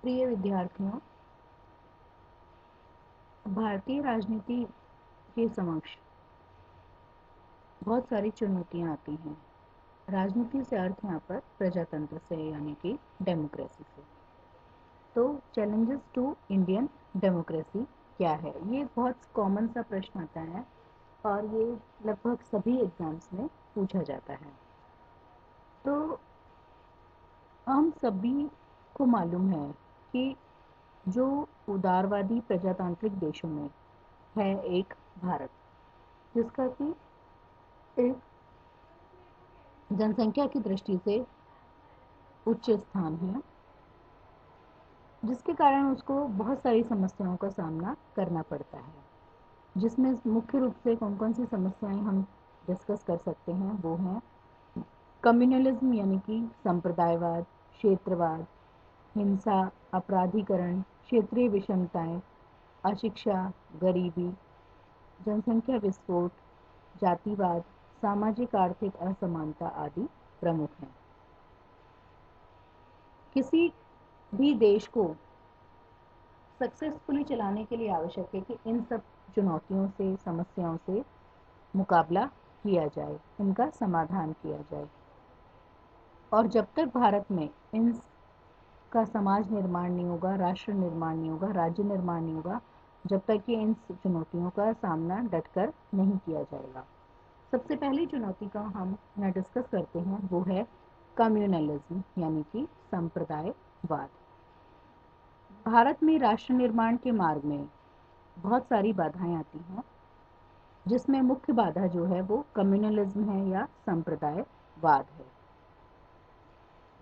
प्रिय विद्यार्थियों, भारतीय राजनीति के समक्ष बहुत सारी चुनौतियां आती हैं। राजनीति से अर्थ यहाँ पर प्रजातंत्र से यानी कि डेमोक्रेसी से। तो चैलेंजेस टू इंडियन डेमोक्रेसी क्या है? ये एक बहुत कॉमन सा प्रश्न आता है और ये लगभग सभी एग्जाम्स में पूछा जाता है। तो हम सभी को मालूम है कि जो उदारवादी प्रजातांत्रिक देशों में है एक भारत, जिसका कि एक जनसंख्या की दृष्टि से उच्च स्थान है, जिसके कारण उसको बहुत सारी समस्याओं का सामना करना पड़ता है। जिसमें मुख्य रूप से कौन कौन सी समस्याएं हम डिस्कस कर सकते हैं वो हैं कम्युनलिज्म यानी कि संप्रदायवाद, क्षेत्रवाद, हिंसा, अपराधीकरण, क्षेत्रीय विषमताएं, अशिक्षा, गरीबी, जनसंख्या विस्फोट, जातिवाद, सामाजिक आर्थिक असमानता आदि प्रमुख हैं। किसी भी देश को सक्सेसफुली चलाने के लिए आवश्यक है कि इन सब चुनौतियों से, समस्याओं से मुकाबला किया जाए, इनका समाधान किया जाए। और जब तक भारत में इनका समाज निर्माण नहीं होगा, राष्ट्र निर्माण नहीं होगा, राज्य निर्माण नहीं होगा, जब तक कि इन चुनौतियों का सामना डटकर नहीं किया जाएगा। सबसे पहली चुनौती का हम यहाँ डिस्कस करते हैं वो है कम्युनलिज्म यानी कि संप्रदायवाद। भारत में राष्ट्र निर्माण के मार्ग में बहुत सारी बाधाएं आती हैं, जिसमें मुख्य बाधा जो है वो कम्युनलिज्म है या संप्रदायवाद है,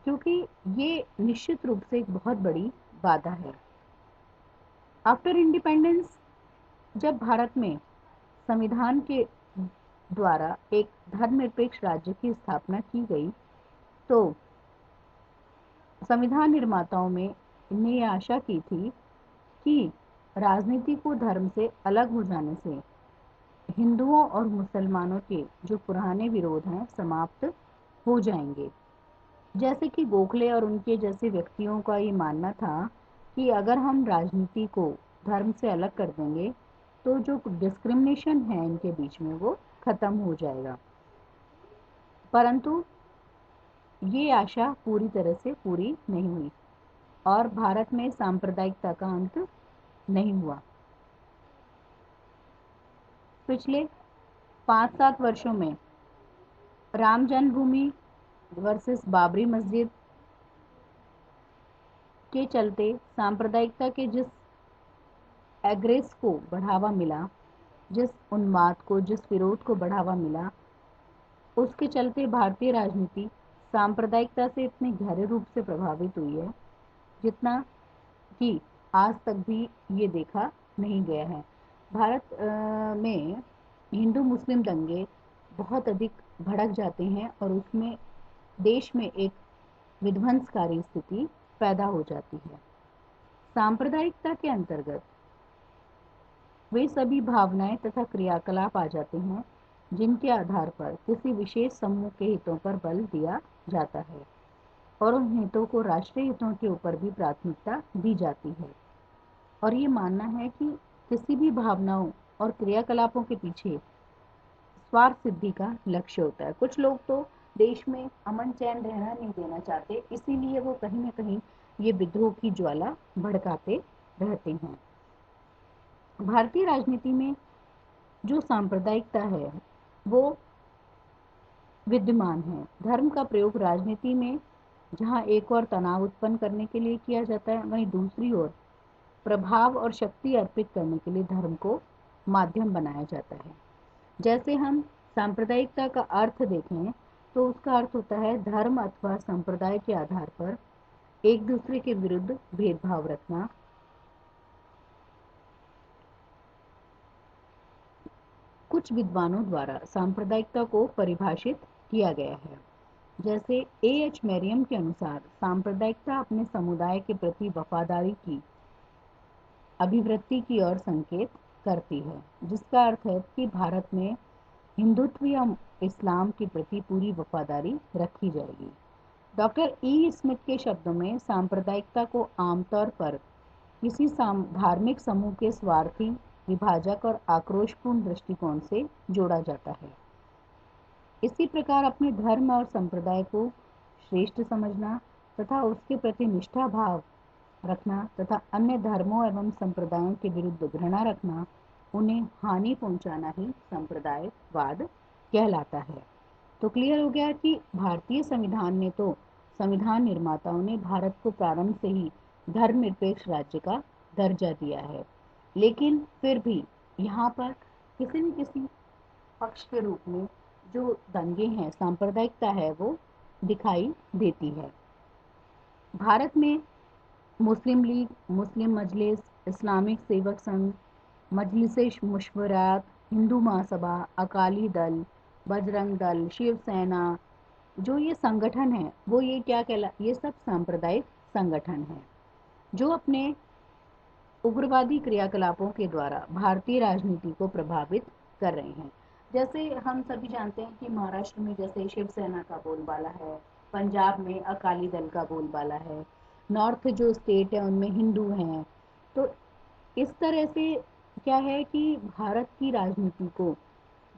क्योंकि ये निश्चित रूप से एक बहुत बड़ी बाधा है। आफ्टर इंडिपेंडेंस, जब भारत में संविधान के द्वारा एक धर्मनिरपेक्ष राज्य की स्थापना की गई, तो संविधान निर्माताओं में ने यह आशा की थी कि राजनीति को धर्म से अलग हो जाने से हिंदुओं और मुसलमानों के जो पुराने विरोध हैं समाप्त हो जाएंगे। जैसे कि गोखले और उनके जैसे व्यक्तियों का ये मानना था कि अगर हम राजनीति को धर्म से अलग कर देंगे तो जो डिस्क्रिमिनेशन है इनके बीच में वो खत्म हो जाएगा। परंतु ये आशा पूरी तरह से पूरी नहीं हुई और भारत में सांप्रदायिकता का अंत नहीं हुआ। पिछले 5-7 वर्षों में राम जन्मभूमि वर्सेस बाबरी मस्जिद के चलते सांप्रदायिकता के जिस एग्रेस को बढ़ावा मिला, जिस उन्माद को, जिस विरोध को बढ़ावा मिला, उसके चलते भारतीय राजनीति सांप्रदायिकता से इतने गहरे रूप से प्रभावित हुई है जितना कि आज तक भी ये देखा नहीं गया है। भारत में हिंदू मुस्लिम दंगे बहुत अधिक भड़क जाते हैं और उसमें देश में एक विध्वंसकारी स्थिति पैदा हो जाती है। सांप्रदायिकता के अंतर्गत वे सभी भावनाएं तथा क्रियाकलाप आ जाते हैं जिनके आधार पर किसी विशेष समूह के हितों पर बल दिया जाता है और उन हितों को राष्ट्रीय हितों के ऊपर भी प्राथमिकता दी जाती है। और ये मानना है कि किसी भी भावनाओं और क्रियाकलापों के पीछे स्वार्थ सिद्धि का लक्ष्य होता है। कुछ लोग तो देश में अमन चैन रहना नहीं देना चाहते, इसीलिए वो कहीं ना कहीं ये विद्रोह की ज्वाला भड़काते रहते हैं। भारतीय राजनीति में जो सांप्रदायिकता है वो विद्यमान है। धर्म का प्रयोग राजनीति में जहां एक और तनाव उत्पन्न करने के लिए किया जाता है, वहीं दूसरी ओर प्रभाव और शक्ति अर्पित करने के लिए धर्म को माध्यम बनाया जाता है। जैसे हम सांप्रदायिकता का अर्थ देखें तो उसका अर्थ होता है धर्म अथवा संप्रदाय के आधार पर एक दूसरे के विरुद्ध भेदभाव रखना। कुछ विद्वानों द्वारा सांप्रदायिकता को परिभाषित किया गया है। जैसे एएच मैरियम के अनुसार सांप्रदायिकता अपने समुदाय के प्रति वफादारी की अभिवृत्ति की ओर संकेत करती है, जिसका अर्थ है कि भारत में हिंदुत्व या इस्लाम के प्रति पूरी वफादारी रखी जाएगी। डॉक्टर ई स्मिथ के शब्दों में सांप्रदायिकता को आमतौर पर किसी धार्मिक समूह के स्वार्थी, विभाजक और आक्रोशपूर्ण दृष्टिकोण से जोड़ा जाता है। इसी प्रकार अपने धर्म और संप्रदाय को श्रेष्ठ समझना तथा उसके प्रति निष्ठा भाव रखना तथा अन्य धर्मों एवं संप्रदायों के विरुद्ध घृणा रखना, उन्हें हानि पहुंचाना ही संप्रदायवाद कहलाता है। तो क्लियर हो गया कि भारतीय संविधान ने तो संविधान निर्माताओं ने भारत को प्रारंभ से ही धर्मनिरपेक्ष राज्य का दर्जा दिया है, लेकिन फिर भी यहाँ पर किसी न किसी पक्ष के रूप में जो दंगे हैं, सांप्रदायिकता है, वो दिखाई देती है। भारत में मुस्लिम लीग, मुस्लिम मजलिस, इस्लामिक सेवक संघ, मजलिस मुशवरात, हिंदू महासभा, अकाली दल, बजरंग दल, शिवसेना, जो ये संगठन है वो ये क्या ये सब सांप्रदायिक संगठन हैं जो अपने उग्रवादी क्रियाकलापों के द्वारा भारतीय राजनीति को प्रभावित कर रहे हैं। जैसे हम सभी जानते हैं कि महाराष्ट्र में जैसे शिवसेना का बोलबाला है, पंजाब में अकाली दल का बोलबाला है, नॉर्थ जो स्टेट है उनमें हिंदू हैं। तो इस तरह से क्या है कि भारत की राजनीति को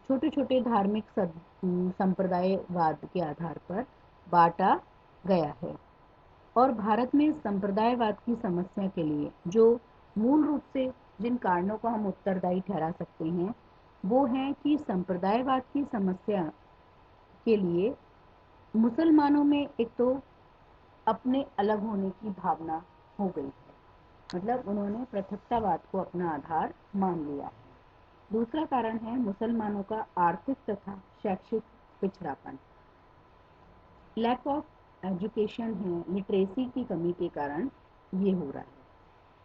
छोटे छोटे धार्मिक संप्रदायवाद के आधार पर बांटा गया है। और भारत में संप्रदायवाद की समस्या के लिए जो मूल रूप से जिन कारणों को हम उत्तरदायी ठहरा सकते हैं वो है कि संप्रदायवाद की समस्या के लिए मुसलमानों में एक तो अपने अलग होने की भावना हो गई है, मतलब उन्होंने पृथकतावाद को अपना आधार मान लिया है। दूसरा कारण है मुसलमानों का आर्थिक तथा शैक्षिक पिछड़ापन, लैक ऑफ एजुकेशन है, लिटरेसी की कमी के कारण ये हो रहा है।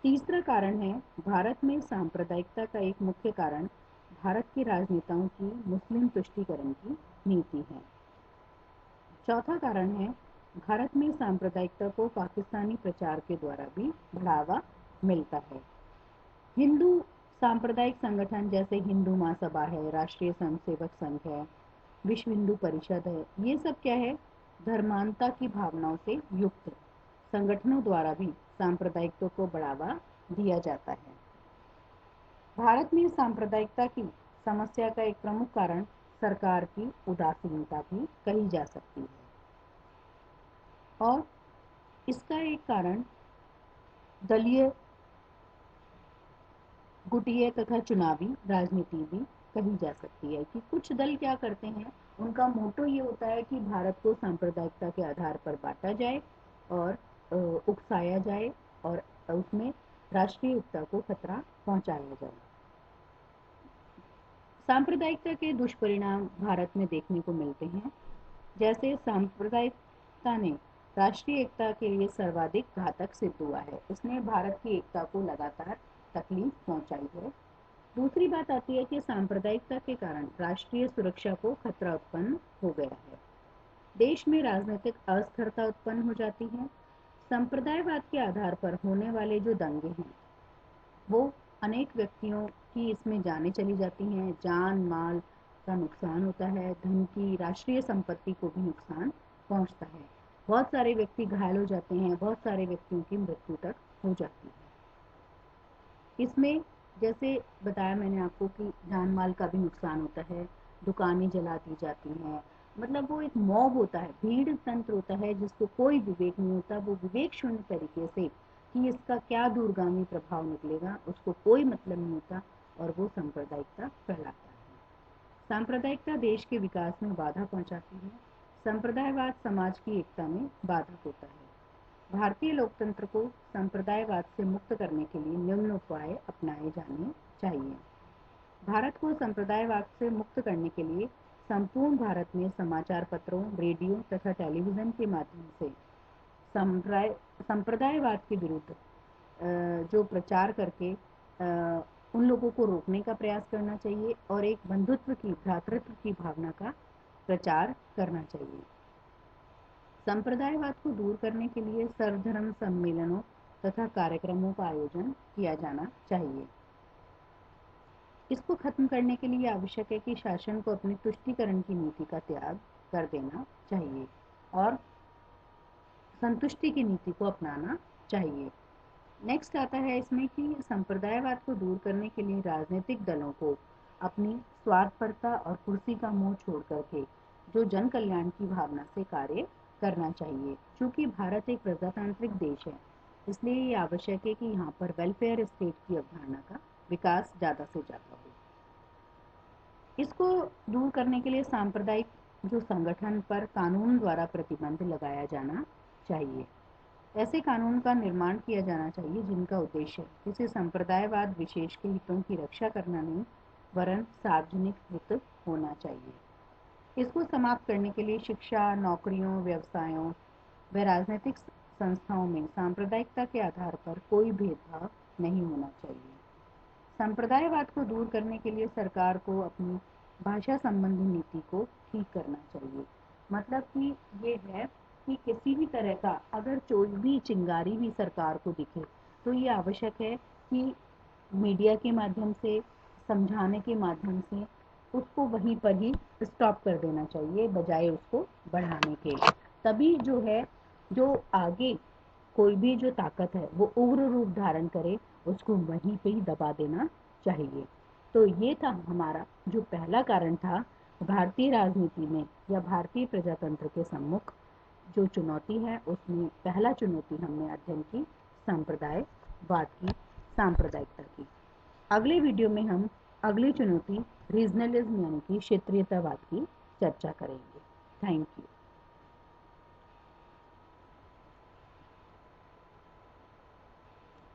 तीसरा कारण है भारत में सांप्रदायिकता का एक मुख्य कारण भारत के राजनेताओं की मुस्लिम तुष्टीकरण की नीति है। चौथा कारण है भारत में सांप्रदायिकता को पाकिस्तानी प्रचार के द्वारा भी बढ़ावा मिलता है। हिंदू सांप्रदायिक संगठन जैसे हिंदू महासभा है, राष्ट्रीय स्वयंसेवक संघ है, विश्व हिंदू परिषद है, ये सब क्या है धर्मांता की भावनाओं से युक्त संगठनों द्वारा भी सांप्रदायिकता को बढ़ावा दिया जाता है। भारत में सांप्रदायिकता की समस्या का एक प्रमुख कारण सरकार की उदासीनता भी कही जा सकती है और इसका एक कारण दलीय गुटिया तथा चुनावी राजनीति भी कही जा सकती है कि कुछ दल क्या करते हैं, उनका मोटो ये होता है कि भारत को सांप्रदायिकता के आधार पर बांटा जाए और उकसाया जाए और उसमें राष्ट्रीय एकता को खतरा पहुंचाया जाए। सांप्रदायिकता के दुष्परिणाम भारत में देखने को मिलते हैं, जैसे सांप्रदायिकता ने राष्ट्रीय एकता के लिए सर्वाधिक घातक सिद्ध हुआ है, इसने भारत की एकता को लगातार तकलीफ पहुंचाई है। दूसरी बात आती है कि सांप्रदायिकता के कारण राष्ट्रीय सुरक्षा को खतरा उत्पन्न हो गया है, देश में राजनीतिक अस्थिरता उत्पन्न हो जाती है। संप्रदायवाद के आधार पर होने वाले जो दंगे हैं वो अनेक व्यक्तियों की इसमें जानें चली जाती हैं, जान माल का नुकसान होता है, धन की राष्ट्रीय संपत्ति को भी नुकसान पहुंचता है, बहुत सारे व्यक्ति घायल हो जाते हैं, बहुत सारे व्यक्तियों की मृत्यु तक हो जाती है। इसमें जैसे बताया मैंने आपको कि जान माल का भी नुकसान होता है, दुकानें जला दी जाती हैं, मतलब वो एक मॉब होता है, भीड़ तंत्र होता है जिसको कोई विवेक नहीं होता, वो विवेक शून्य तरीके से कि इसका क्या दूरगामी प्रभाव निकलेगा उसको कोई मतलब नहीं होता और वो सांप्रदायिकता फैलाता है। सांप्रदायिकता देश के विकास में बाधा पहुंचाती है, संप्रदायवाद समाज की एकता में बाधक होता है। भारतीय लोकतंत्र को संप्रदायवाद से मुक्त करने के लिए निम्न उपाय अपनाए जाने चाहिए। भारत को संप्रदायवाद से मुक्त करने के लिए संपूर्ण भारत में समाचार पत्रों, रेडियो तथा टेलीविजन के माध्यम से संप्रदायवाद के विरुद्ध जो प्रचार करके उन लोगों को रोकने का प्रयास करना चाहिए और एक बंधुत्व की, भ्रातृत्व की भावना का प्रचार करना चाहिए। संप्रदायवाद को दूर करने के लिए सर्वधर्म सम्मेलनों तथा कार्यक्रमों का आयोजन किया जाना चाहिए। इसको खत्म करने के लिए आवश्यक है कि शासन को अपनी तुष्टीकरण की नीति का त्याग कर देना चाहिए और संतुष्टि की नीति को अपनाना चाहिए। नेक्स्ट आता है इसमें कि संप्रदायवाद को दूर करने के लिए राजनीतिक दलों को अपनी स्वार्थपरता और कुर्सी का मोह छोड़ करके जो जन कल्याण की भावना से कार्य करना चाहिए। चूंकि भारत एक प्रजातांत्रिक देश है, इसलिए ये आवश्यक है कि यहाँ पर वेलफेयर स्टेट की अवधारणा का विकास ज़्यादा से ज़्यादा हो। इसको दूर करने के लिए सांप्रदायिक जो संगठन पर कानून द्वारा प्रतिबंध लगाया जाना चाहिए। ऐसे कानून का निर्माण किया जाना चाहिए जिनका उद्देश्य किसी संप्रदायवाद विशेष के हितों की रक्षा करना नहीं, वरन सार्वजनिक हित होना चाहिए। इसको समाप्त करने के लिए शिक्षा, नौकरियों, व्यवसायों व राजनीतिक संस्थाओं में सांप्रदायिकता के आधार पर कोई भेदभाव नहीं होना चाहिए। संप्रदायवाद को दूर करने के लिए सरकार को अपनी भाषा संबंधी नीति को ठीक करना चाहिए। मतलब कि ये है कि किसी भी तरह का अगर कोई भी चिंगारी भी सरकार को दिखे तो ये आवश्यक है कि मीडिया के माध्यम से, समझाने के माध्यम से उसको वहीं पर ही स्टॉप कर देना चाहिए, बजाय उसको बढ़ाने के। तभी जो है, जो आगे कोई भी जो ताकत है वो उग्र रूप धारण करे, उसको वहीं पे ही दबा देना चाहिए। तो ये था हमारा जो पहला कारण था, भारतीय राजनीति में या भारतीय प्रजातंत्र के सम्मुख जो चुनौती है, उसमें पहला चुनौती हमने अध्ययन की सांप्रदायवाद की, सांप्रदायिकता की। अगले वीडियो में हम अगली चुनौती रीजनलिज्म यानी कि क्षेत्रीयतावाद की चर्चा करेंगे। Thank you.